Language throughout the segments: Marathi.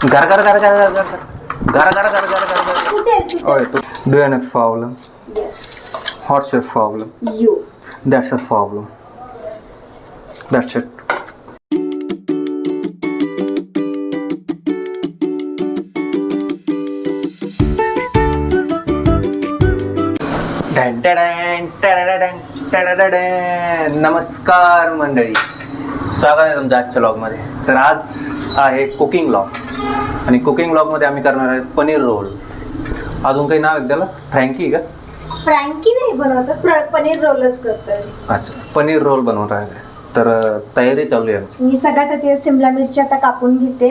Gar gar gar gar gar gar gar gar gar gar gar gar. Oh, do you have a problem? Yes. What's your problem? You. That's your problem. That's it. नमस्कार मंडळी, स्वागत आहे तुमच्या आजच्या व्लॉगमध्ये. तर आज आहे कुकिंग व्लॉग आणि कुकिंग व्लॉगमध्ये आम्ही करणार आहे पनीर रोल. अजून काही नाव आहे त्याला? फ्रँकी का? फ्रँकी नाही बनवतात, पनीर रोलच करतात. अच्छा, पनीर रोल बनवत आहे. तर तयारी चालू आहे. मी सगळ्यात आधी सिमला मिरची आता कापून घेते.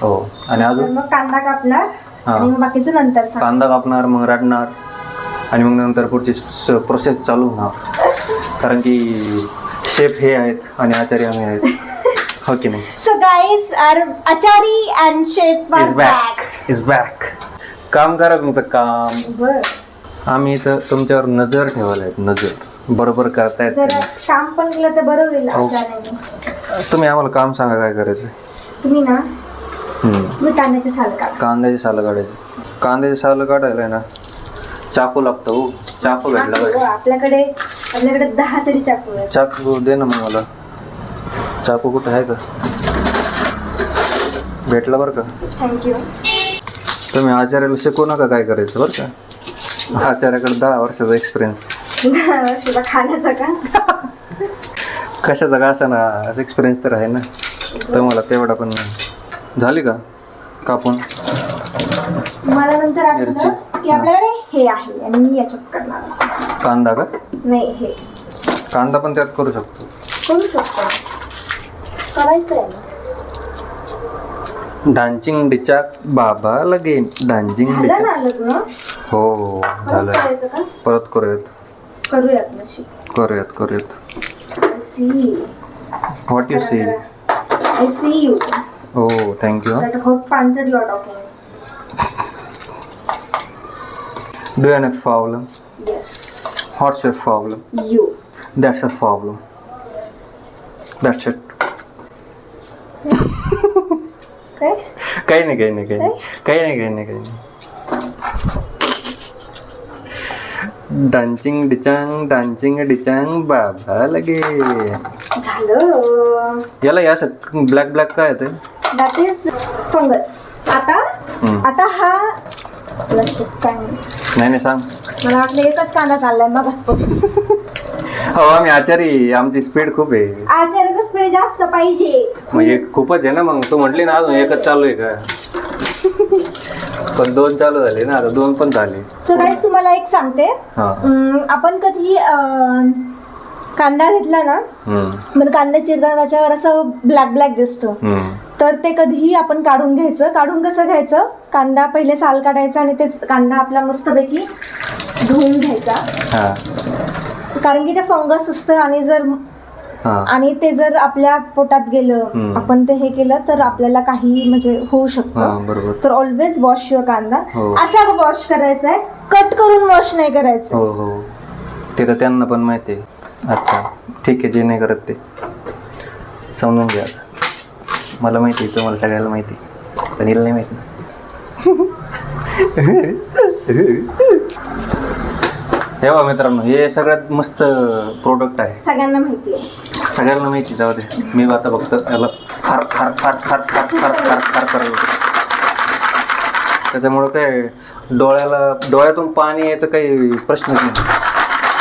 हो, आणि अजून मग कांदा कापणार आणि मग बाकीचं नंतर सांग. कांदा कापणार, मग रडणार आणि मग नंतर पुढची प्रोसेस चालू होणार. कारण की शेफ हे आहेत आणि आचार्य आम्ही आहेत, हो की नाही? सो गाईज, आचारी अँड शेफ इज बॅक. काम करा तुमचं काम. बर, आम्ही इथं तुमच्यावर नजर ठेवायला आहेत. नजर बरोबर करतायत. जरा काम पण केलं तर बरं होईल. हो. आचार्याने तुम्ही आम्हाला काम सांगा काय करायचं. तुम्ही ना मी कांद्याचे साल काढ. कांद्याची सालं काढायची. कांद्याची सालं काढायला आहे ना चाकू लागतो. हो, चाकू भेटला पाहिजे. आपल्याकडे 10 तरी चाकू आहेत. चाकू दे ना मग मला. चाकू कुठं आहे का? भेटला बरं का? थँक्यू. तुम्ही आचार्याला शिकवू नका काय करायचं बरं का. आचार्याकडे 10 वर्षाचा एक्सपिरियन्स. सुद्धा खाण्याचा का? कशाचा का असं ना, एक्सपिरियन्स तर आहे ना. तर मला तेवढा पण झाली का कापून. मला नंतर आठवलं की आपल्याकडे हे आहे आणि मी याच्यात करणार. कांदा का? नाही, हे कांदा पण त्यात करू शकतो. करू शकतो, करायचं आहे ना. डान्सिंग डिचाक बाबा लगेन. डान्सिंग झालं डिचाक. ना लग्न? हो झालं. करायचं का? परत करूयात करूयात नशीब. करूयात करूयात. I see. What you see? I see you. हो, thank you. That hot pansat you are talking. Do you have a problem? Yes. What's your problem? You. That's your problem. That's it. काय? काही नाही काही नाही काही नाही काही नाही काही नाही काही नाही. डान्सिंग डिचांग बाबा लगे. झालं. याला या ब्लॅक ब्लॅक काय येते? That is fungus. आता हा लक्षात काय नाही सांग. मला वाटलं एकच कांदा चाललाय मगासपासून. हो, आम्ही आचारी, आमची स्पीड खूप आहे. आचार्याचा स्पीड जास्त पाहिजे. म्हणजे खूपच आहे ना. मग तू म्हटली ना अजून एकच चालू आहे का? पण 2 चालू झाले ना, आता 2 पण झाले. सो गाईस, तुम्हाला एक सांगते. आपण कधी कांदा घेतला ना, मग कांदा चिरताना त्याच्यावर असं ब्लॅक ब्लॅक दिसतं. तर ते कधीही आपण काढून घ्यायचं. काढून कसं घ्यायचं? कांदा पहिले साल काढायचा आणि ते कांदा आपला मस्तपैकी धुवून घ्यायचा. कारण की ते फंगस असतं आणि ते जर आपल्या पोटात गेलं, आपण ते हे केलं तर आपल्याला काही म्हणजे होऊ शकतं. तर ऑलवेज वॉश युअर कांदा. असा वॉश करायचा आहे, कट करून वॉश नाही करायचं. हो हो, ते तर त्यांना पण माहिती आहे. अच्छा, ठीक आहे. जे नाही करत ते समजून घ्या. मला माहिती आहे, तुम्हाला सगळ्याला माहिती, पण हिला नाही माहिती. हे बघा मित्रांनो, हे सगळ्यात मस्त प्रोडक्ट आहे. सगळ्यांना माहिती आहे. सगळ्यांना माहिती. जाऊ दे, मी आता फक्त याला फार फार फार फार फार फार फार फार करायला. त्याच्यामुळं काय डोळ्यातून पाणी यायचं काही प्रश्नच नाही.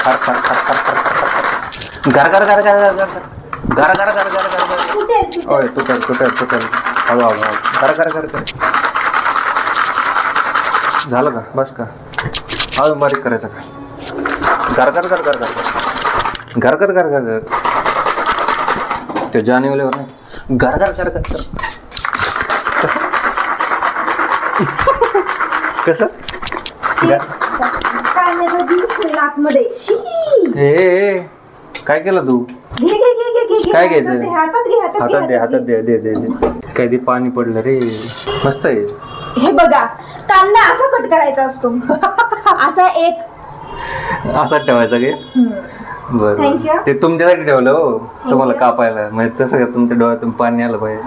फार फार फार फार फार फार गार गार गार गार गार गार गार गार गार गार गार. होय, तुटेल. हळू गार गार गार गार. झालं का? बस का? अजून बारीक करायचं का? गार गार गार गार गार गार गार गार गार गार. ते जानेवालीवर नाही. गार गार गार गार. कसं? काय केलं तू? काय घ्यायचं? हातात दे. काय ते पाणी पडलं रे. मस्त आहे. हे बघा, कांदा असा कट करायचा असतो. असा एक असा ठेवायचा की Thank you. बरं ते तुमच्यासाठी ठेवलं हो, तुम्हाला कापायला म्हणजे तसं तुमच्या डोळ्यातून पाणी आलं पाहिजे.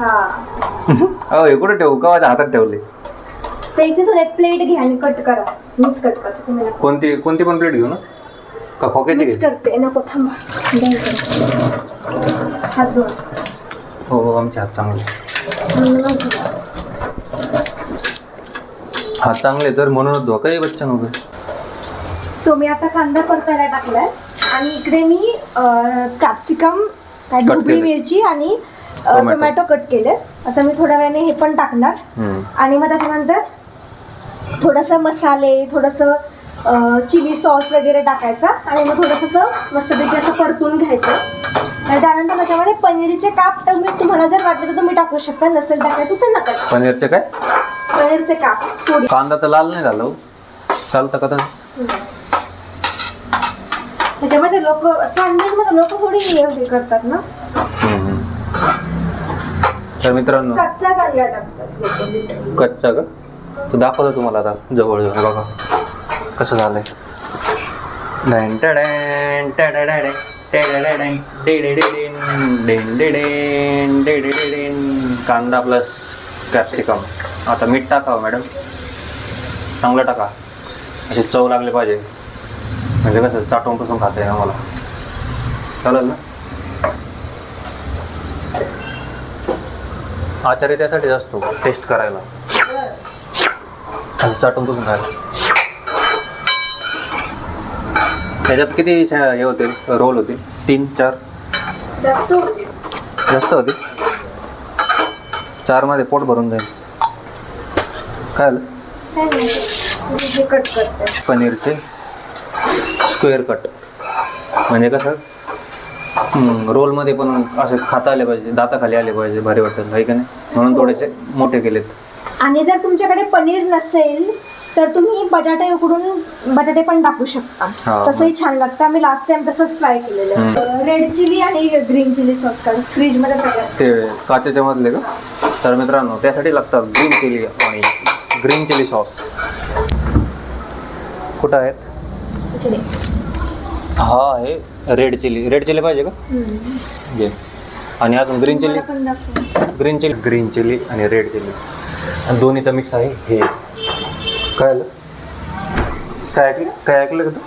हो हे कुठे ठेवू का माझ्या हातात ठेवले? तर इथे थोडं एक प्लेट घ्या आणि कट करा. मीच कट करते तुम्हाला. कोणती पण प्लेट घेऊ ना का खोक्याची मीच घे? करते. नको थांबा. हात धुवा. हो आमचे हात चांगले. हात चांगले तर म्हणूनच धुवा काही बच्चा नको. सो मी आता कांदा परतायला टाकलाय आणि इकडे मी कॅप्सिकम, ढोबळी मिरची आणि टोमॅटो कट केले. आता मी थोड्या वेळाने हे पण टाकणार आणि मग त्याच्यानंतर थोडंसं मसाले, थोडंसं चिली सॉस वगैरे टाकायचा आणि मग थोडंसं मस्तपैकी असं परतून घ्यायचं. आणि त्यानंतर त्याच्यामध्ये पनीरचे काप तर मी तुम्हाला जर वाटलं तर तुम्ही टाकू शकता, नसेल टाकायचं तर नका. पनीरचे काय? पनीरचे काप थोडी. कांदा तर लाल नाही झाला चालतं का तर? त्याच्यामध्ये लोक सँडविचमध्ये लोक थोडी हे करतात ना. तर मित्रांनो कच्चा कांदा टाकतात. कच्चा का? तर दाखवतो तुम्हाला आता जवळ जवळ बघा कसं झालंय. कांदा प्लस कॅप्सिकम. आता मीठ टाकावं मॅडम, चांगलं टाका, असे चव लागले पाहिजे म्हणजे कसं चाटून पुसून खाता येईल आम्हाला. चालेल ना? आचार्य त्यासाठीच असतो, टेस्ट करायला, असं चाटून पुसून खायला. त्याच्यात किती हे होते रोल होते? 3-4 जास्त होते. 4 मध्ये पोट भरून जाईल. काय आलं? पनीरचे स्क्वेअर कट म्हणजे कसं रोलमध्ये पण असे खाता आले पाहिजे, दाताखाली आले पाहिजे, भारी वाटेल आहे का नाही, म्हणून थोडेसे मोठे केलेत. आणि जर तुमच्याकडे पनीर नसेल तर तुम्ही बटाटे उकडून बटाटे पण टाकू शकता, तसंही छान लागतं. आम्ही लास्ट टाइम तसंच ट्राय केलेलं. रेड चिली आणि ग्रीन चिली सॉस काढून फ्रीजमध्ये सगळं ते काचेच्या मधले का? तर मित्रांनो त्यासाठी लागतात ग्रीन चिली आणि ग्रीन चिली सॉस. कुठं आहेत? हा आहे रेड चिली पाहिजे का? घे. आणि अजून ग्रीन चिली आणि रेड चिली दोन्हीचा मिक्स आहे हे. काय आलं? काय ऐकलं का तू?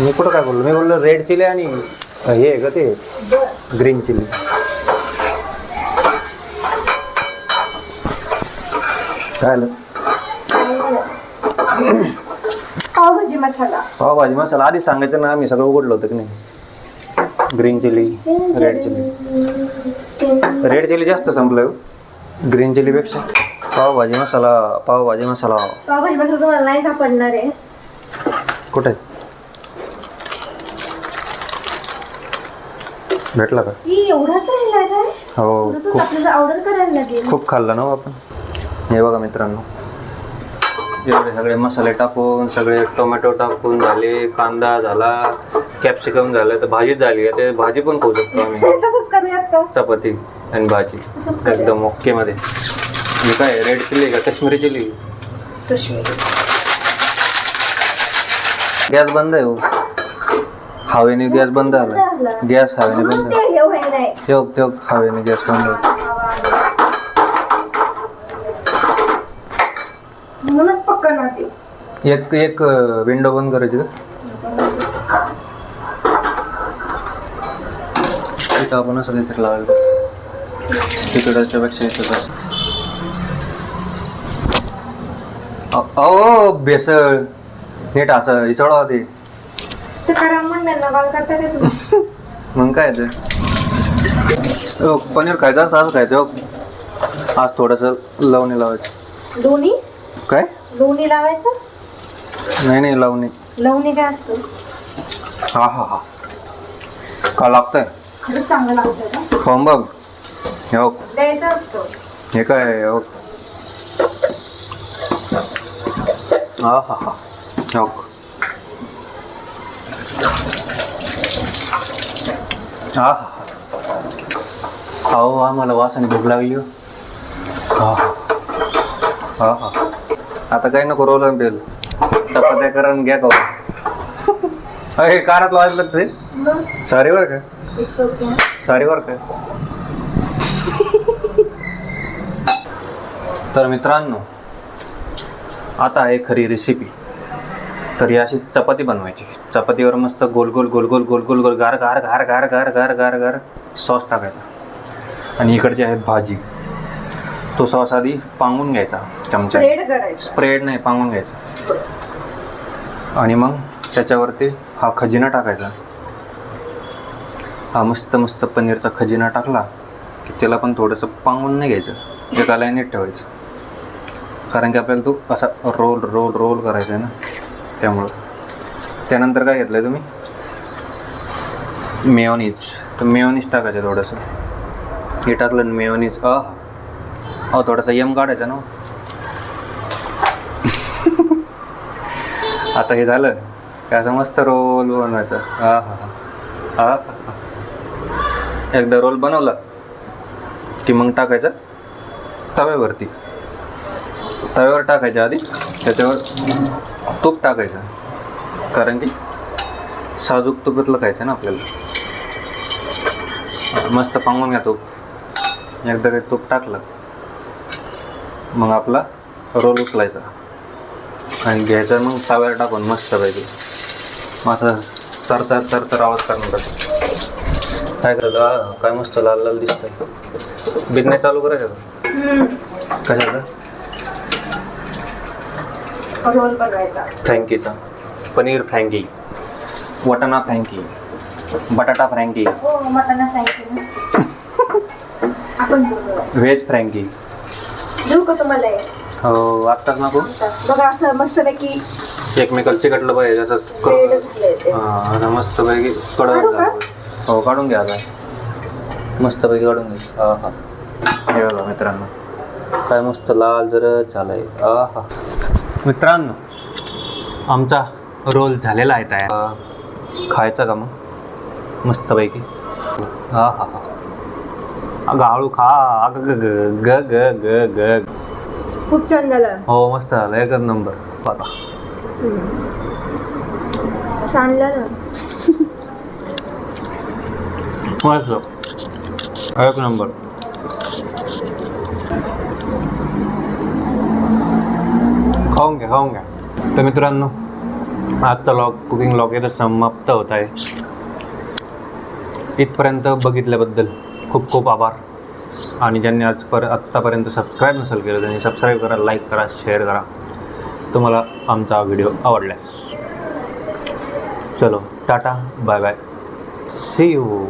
मी कुठं काय बोललो? मी बोललो रेड चिली आणि हे आहे का ते ग्रीन चिली. काय आलं? पावभाजी मसाला आधीच सांगायचं ना, आम्ही सगळं उघडलं होतं की नाही. ग्रीन चिली, रेड चिली जास्त संपलं ग्रीन चिली पेक्षा. पावभाजी मसाला तुम्हाला नाही सापडणार आहे. कुठे भेटला का? एवढाच राहिला काय? हो आपल्याला ऑर्डर करायला लागेल. खूप खाल्लं ना आपण. हे बघा मित्रांनो, एवढे सगळे मसाले टाकून, सगळे टोमॅटो टाकून झाले, कांदा झाला, कॅप्सिकम झालं, तर भाजीच झाली. ते भाजी पण खाऊ शकतो आम्ही. तसंच करूयात का? चपाती आणि भाजी एकदम ओके मध्ये. हे काय रेड चिली का काश्मीरी चिली? गॅस बंद आहे हो. हवेने गॅस बंद झाला. गॅस हवेने बंद ठेव हवेने गॅस बंद झाला. एक विंडो बंद करायची का? तिथं आपण असं काहीतरी लावायला तिकडच्या पेक्षा इथं. अहो बेसळ नीट असं इसळा ते. मग काय ते पनीर खायचं असं खायचं. आज थोडंसं लवणी लावायचं. दोन्ही काय? दोन्ही लावायचं? नाही लवणी काय असतं? हा का लागतंय? खरंच चांगलं लागतं का? खाऊन बघ. द्यायचं असतं हे काय? हा खाऊ. आम्हाला वासाने भूक लागली. आता काही नको रोल पेल चपात्या करून घ्या खाऊ. अरे कानात वाजलं ते सारीवर काय सारीवर काय. तर मित्रांनो आता आहे खरी रेसिपी. तर ही अशी चपाती बनवायची. चपातीवर मस्त गोल गोल गोल गोल गोल गोल गोल गार गार गार गार गार गार गार गार सॉस टाकायचा. आणि इकडची आहे भाजी. तो सॉस आधी पांगून घ्यायचा चमचा. स्प्रेड नाही, पांगून घ्यायचा. आणि मग त्याच्यावरती हा खजिना टाकायचा. हा मस्त मस्त पनीरचा खजिना टाकला की त्याला पण थोडंसं पांगून नाही घ्यायचं, एका लाईनीत ठेवायचं. कारण की आपल्याला तो असा रोल रोल रोल करायचा आहे ना, त्यामुळं. त्यानंतर काय घेतलं आहे तुम्ही, मेयोनीज. तर मेयोनीज टाकायचं थोडंसं. हे टाकलं मेयोनीज. हो थोडासा यम काढायचा ना. आता हे झालं की असं मस्त रोल बनवायचं. हा एकदा रोल बनवला की मग टाकायचं तव्यावरती. तव्यावर टाकायच्या आधी त्याच्यावर तूप टाकायचं. कारण की साजूक तुपातलं खायचं ना आपल्याला. मस्त पांगून घ्या तूप. एकदा काही तूप टाकलं मग आपला रोल उचलायचा आणि घ्यायचा. मग तव्यावर टाकून मस्त पाहिजे असं चरचर चरचर आवाज करणार. काय करतं, काय मस्त लाल लाल दिसतंय. बिझनेस चालू करायचं का कशाचा, रोल बनवायचा. फ्रँकीचा. पनीर फ्रँकी, वटाणा फ्रँकी, बटाटा फ्रँकी, मटाणा फ्रँकी. आपण व्हेज फ्रँकी देऊ का तुम्हाला? हो आत्ताच नको. बघा असं मस्तपैकी एकमेकाला चिकटलं पाहिजे असं. असं मस्तपैकी कडवून. हो काढून घ्या आता. मस्तपैकी काढून घ्या. हा हे बघा मित्रांनो काय मस्त लाल जरच झालंय. मित्रांनो आमचा रोल झालेला आहे तयार. खायचा का मग मस्तपैकी. अगं हळू खा. अगं ग ग ग ग ग. खूप छान झालं. हो मस्त झालं, एकच नंबर. बघा सांडलं ना. मस्त एक नंबर. खाऊन घ्या. तर मित्रांनो आजचा कुकिंग लॉग इथं समाप्त होत आहे. इथपर्यंत बघितल्याबद्दल खूप खूप आभार. आणि ज्यांनी आत्तापर्यंत सबस्क्राईब नसेल केलं त्यांनी सबस्क्राईब करा, लाईक करा, शेअर करा तुम्हाला आमचा व्हिडिओ आवडल्यास. चलो टाटा बाय बाय, सी यू.